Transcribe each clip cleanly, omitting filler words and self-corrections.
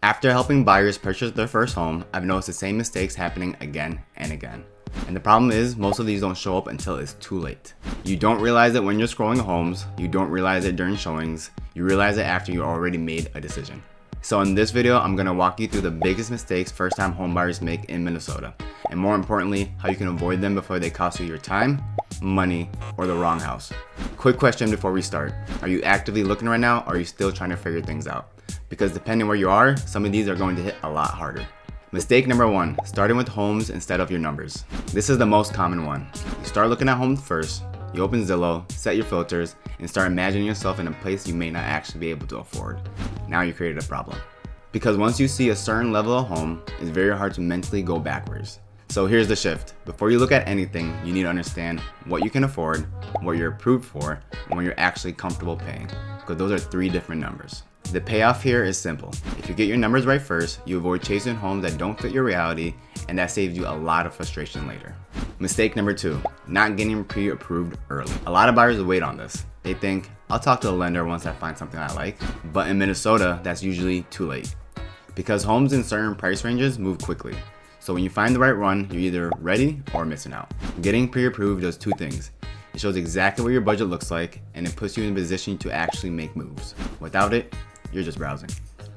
After helping buyers purchase their first home, I've noticed the same mistakes happening again and again. And the problem is, most of these don't show up until it's too late. You don't realize it when you're scrolling homes, you don't realize it during showings, you realize it after you already made a decision. So in this video, I'm gonna walk you through the biggest mistakes first-time homebuyers make in Minnesota, and more importantly, how you can avoid them before they cost you your time, money, or the wrong house. Quick question before we start. Are you actively looking right now, or are you still trying to figure things out? Because depending where you are, some of these are going to hit a lot harder. Mistake number 1, starting with homes instead of your numbers. This is the most common one. You start looking at homes first, you open Zillow, set your filters, and start imagining yourself in a place you may not actually be able to afford. Now you created a problem. Because once you see a certain level of home, it's very hard to mentally go backwards. So here's the shift. Before you look at anything, you need to understand what you can afford, what you're approved for, and what you're actually comfortable paying. Because those are 3 different numbers. The payoff here is simple. If you get your numbers right first, you avoid chasing homes that don't fit your reality, and that saves you a lot of frustration later. Mistake number 2, not getting pre-approved early. A lot of buyers wait on this. They think, I'll talk to a lender once I find something I like, but in Minnesota, that's usually too late. Because homes in certain price ranges move quickly. So when you find the right one, you're either ready or missing out. Getting pre-approved does 2 things. It shows exactly what your budget looks like, and it puts you in a position to actually make moves. Without it, you're just browsing.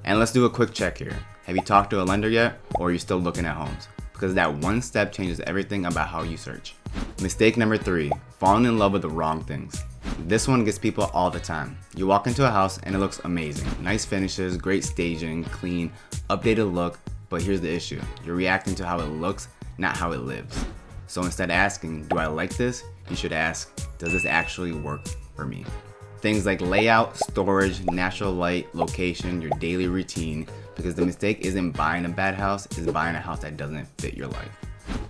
And let's do a quick check here. Have you talked to a lender yet, or are you still looking at homes? Because that one step changes everything about how you search. Mistake number 3, falling in love with the wrong things. This one gets people all the time. You walk into a house and it looks amazing. Nice finishes, great staging, clean, updated look, but here's the issue. You're reacting to how it looks, not how it lives. So instead of asking, do I like this? You should ask, does this actually work for me? Things like layout, storage, natural light, location, your daily routine, because the mistake isn't buying a bad house, it's buying a house that doesn't fit your life.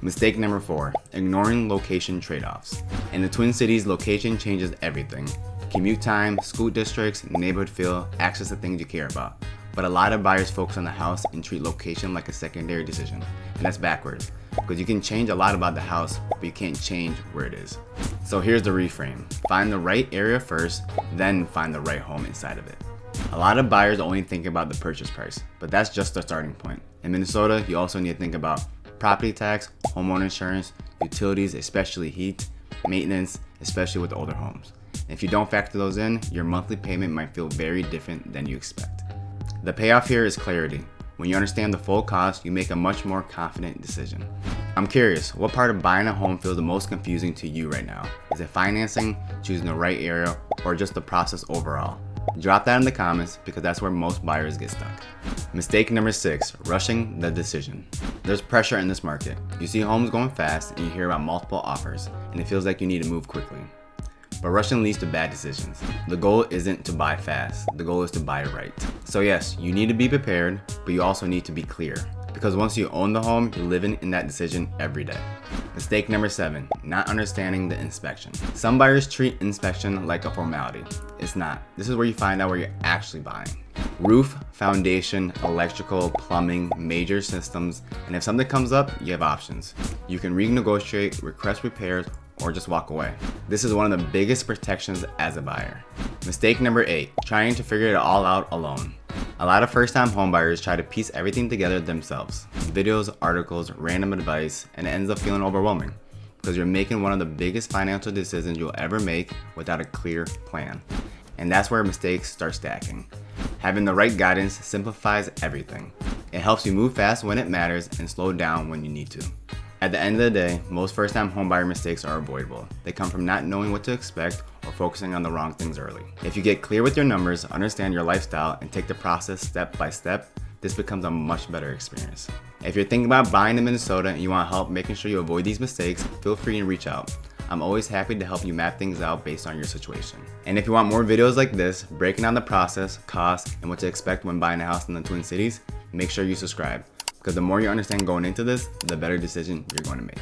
Mistake number 4, ignoring location trade-offs. In the Twin Cities, location changes everything. Commute time, school districts, neighborhood feel, access to things you care about. But a lot of buyers focus on the house and treat location like a secondary decision. And that's backwards, because you can change a lot about the house, but you can't change where it is. So here's the reframe. Find the right area first, then find the right home inside of it. A lot of buyers only think about the purchase price, but that's just the starting point. In Minnesota, you also need to think about property tax, homeowner insurance, utilities, especially heat, maintenance, especially with older homes. And if you don't factor those in, your monthly payment might feel very different than you expect. The payoff here is clarity. When you understand the full cost, you make a much more confident decision. I'm curious, what part of buying a home feels the most confusing to you right now? Is it financing, choosing the right area, or just the process overall? Drop that in the comments, because that's where most buyers get stuck. Mistake number 6, rushing the decision. There's pressure in this market. You see homes going fast and you hear about multiple offers, and it feels like you need to move quickly. But rushing leads to bad decisions. The goal isn't to buy fast, the goal is to buy right. So yes, you need to be prepared, but you also need to be clear. Because once you own the home, you're living in that decision every day. Mistake number 7, not understanding the inspection. Some buyers treat inspection like a formality. It's not. This is where you find out where you're actually buying. Roof, foundation, electrical, plumbing, major systems, and if something comes up, you have options. You can renegotiate, request repairs, or just walk away. This is one of the biggest protections as a buyer. Mistake number 8, trying to figure it all out alone. A lot of first-time homebuyers try to piece everything together themselves. Videos, articles, random advice, and it ends up feeling overwhelming because you're making one of the biggest financial decisions you'll ever make without a clear plan. And that's where mistakes start stacking. Having the right guidance simplifies everything. It helps you move fast when it matters and slow down when you need to. At the end of the day, most first-time homebuyer mistakes are avoidable. They come from not knowing what to expect or focusing on the wrong things early. If you get clear with your numbers, understand your lifestyle, and take the process step by step, this becomes a much better experience. If you're thinking about buying in Minnesota and you want help making sure you avoid these mistakes, feel free and reach out. I'm always happy to help you map things out based on your situation. And if you want more videos like this, breaking down the process, costs, and what to expect when buying a house in the Twin Cities, make sure you subscribe. Because the more you understand going into this, the better decision you're going to make.